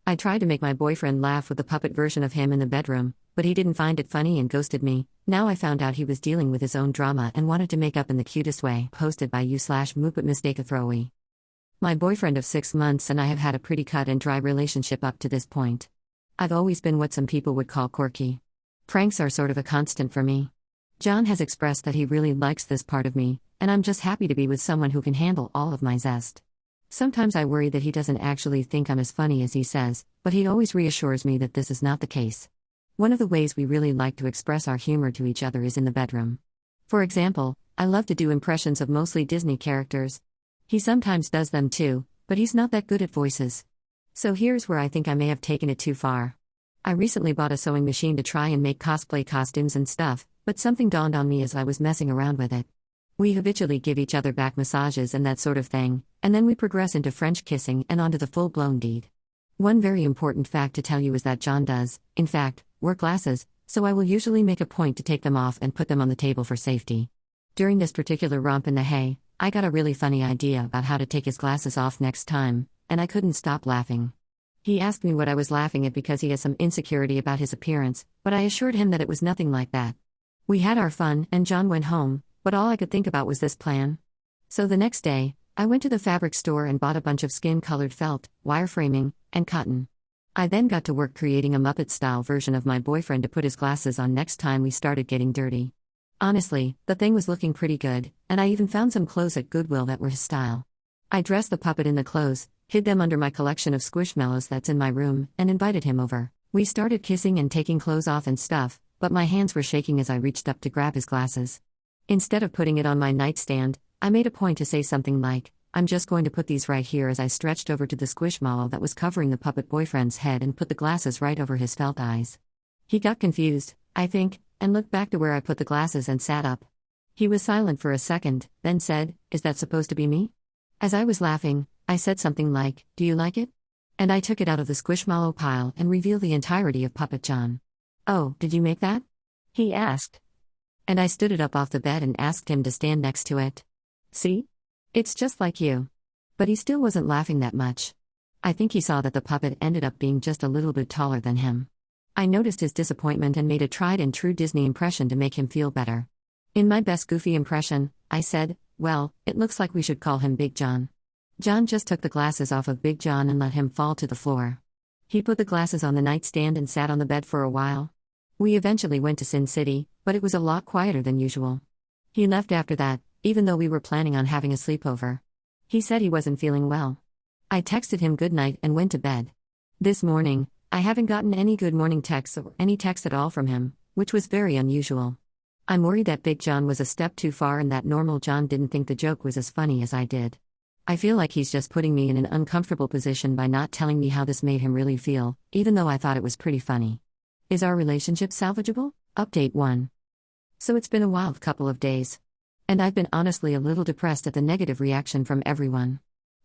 I tried to make my boyfriend laugh with the puppet version of him in the bedroom, but he didn't find it funny and ghosted me. Now I found out he was dealing with his own drama and wanted to make up in the cutest way. Posted by you/Mupetmistakethrowawy. My boyfriend of 6 months and I have had a pretty cut and dry relationship up to this point. I've always been what some people would call quirky. Pranks are sort of a constant for me. John has expressed that he really likes this part of me, and I'm just happy to be with someone who can handle all of my zest. Sometimes I worry that he doesn't actually think I'm as funny as he says, but he always reassures me that this is not the case. One of the ways we really like to express our humor to each other is in the bedroom. For example, I love to do impressions of mostly Disney characters. He sometimes does them too, but he's not that good at voices. So here's where I think I may have taken it too far. I recently bought a sewing machine to try and make cosplay costumes and stuff, but something dawned on me as I was messing around with it. We habitually give each other back massages and that sort of thing, and then we progress into French kissing and onto the full-blown deed. One very important fact to tell you is that John does, in fact, wear glasses, so I will usually make a point to take them off and put them on the table for safety. During this particular romp in the hay, I got a really funny idea about how to take his glasses off next time, and I couldn't stop laughing. He asked me what I was laughing at because he has some insecurity about his appearance, but I assured him that it was nothing like that. We had our fun, and John went home, but all I could think about was this plan. So the next day, I went to the fabric store and bought a bunch of skin-colored felt, wireframing, and cotton. I then got to work creating a Muppet-style version of my boyfriend to put his glasses on next time we started getting dirty. Honestly, the thing was looking pretty good, and I even found some clothes at Goodwill that were his style. I dressed the puppet in the clothes, hid them under my collection of squishmallows that's in my room, and invited him over. We started kissing and taking clothes off and stuff, but my hands were shaking as I reached up to grab his glasses. Instead of putting it on my nightstand, I made a point to say something like, "I'm just going to put these right here," as I stretched over to the squishmallow that was covering the puppet boyfriend's head and put the glasses right over his felt eyes. He got confused, I think, and looked back to where I put the glasses and sat up. He was silent for a second, then said, "Is that supposed to be me?" As I was laughing, I said something like, "Do you like it?" And I took it out of the squishmallow pile and revealed the entirety of Puppet John. "Oh, did you make that?" he asked. And I stood it up off the bed and asked him to stand next to it. "See? It's just like you." But he still wasn't laughing that much. I think he saw that the puppet ended up being just a little bit taller than him. I noticed his disappointment and made a tried-and-true Disney impression to make him feel better. In my best goofy impression, I said, "Well, it looks like we should call him Big John." John just took the glasses off of Big John and let him fall to the floor. He put the glasses on the nightstand and sat on the bed for a while. We eventually went to Sin City, but it was a lot quieter than usual. He left after that, even though we were planning on having a sleepover. He said he wasn't feeling well. I texted him good night and went to bed. This morning, I haven't gotten any good morning texts or any text at all from him, which was very unusual. I'm worried that Big John was a step too far and that normal John didn't think the joke was as funny as I did. I feel like he's just putting me in an uncomfortable position by not telling me how this made him really feel, even though I thought it was pretty funny. Is our relationship salvageable? Update 1. So it's been a wild couple of days. And I've been honestly a little depressed at the negative reaction from everyone.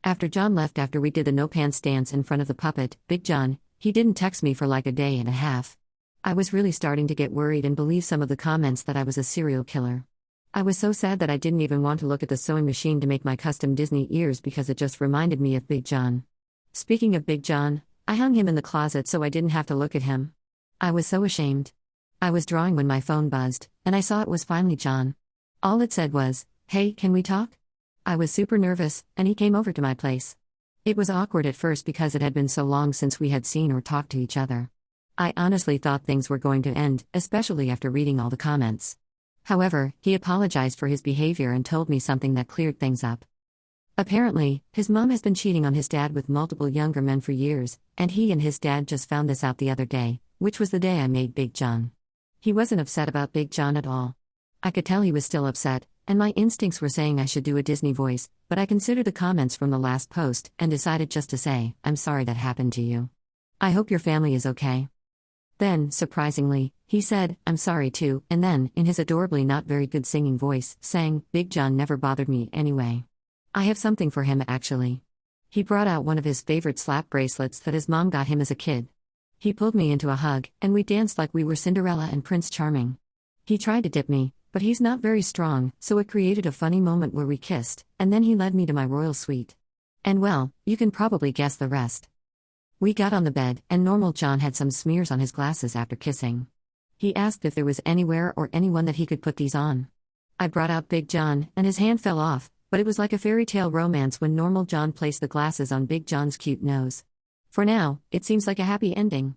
After John left after we did the no pants dance in front of the puppet, Big John, he didn't text me for like a day and a half. I was really starting to get worried and believe some of the comments that I was a serial killer. I was so sad that I didn't even want to look at the sewing machine to make my custom Disney ears because it just reminded me of Big John. Speaking of Big John, I hung him in the closet so I didn't have to look at him. I was so ashamed. I was drawing when my phone buzzed, and I saw it was finally John. All it said was, "Hey, can we talk?" I was super nervous, and he came over to my place. It was awkward at first because it had been so long since we had seen or talked to each other. I honestly thought things were going to end, especially after reading all the comments. However, he apologized for his behavior and told me something that cleared things up. Apparently, his mom has been cheating on his dad with multiple younger men for years, and he and his dad just found this out the other day, which was the day I made Big John. He wasn't upset about Big John at all. I could tell he was still upset, and my instincts were saying I should do a Disney voice, but I considered the comments from the last post and decided just to say, "I'm sorry that happened to you. I hope your family is okay." Then, surprisingly, he said, "I'm sorry too," and then, in his adorably not very good singing voice, sang, "Big John never bothered me anyway." I have something for him actually. He brought out one of his favorite slap bracelets that his mom got him as a kid. He pulled me into a hug, and we danced like we were Cinderella and Prince Charming. He tried to dip me, but he's not very strong, so it created a funny moment where we kissed, and then he led me to my royal suite. And well, you can probably guess the rest. We got on the bed, and Normal John had some smears on his glasses after kissing. He asked if there was anywhere or anyone that he could put these on. I brought out Big John, and his hand fell off, but it was like a fairy tale romance when Normal John placed the glasses on Big John's cute nose. For now, it seems like a happy ending.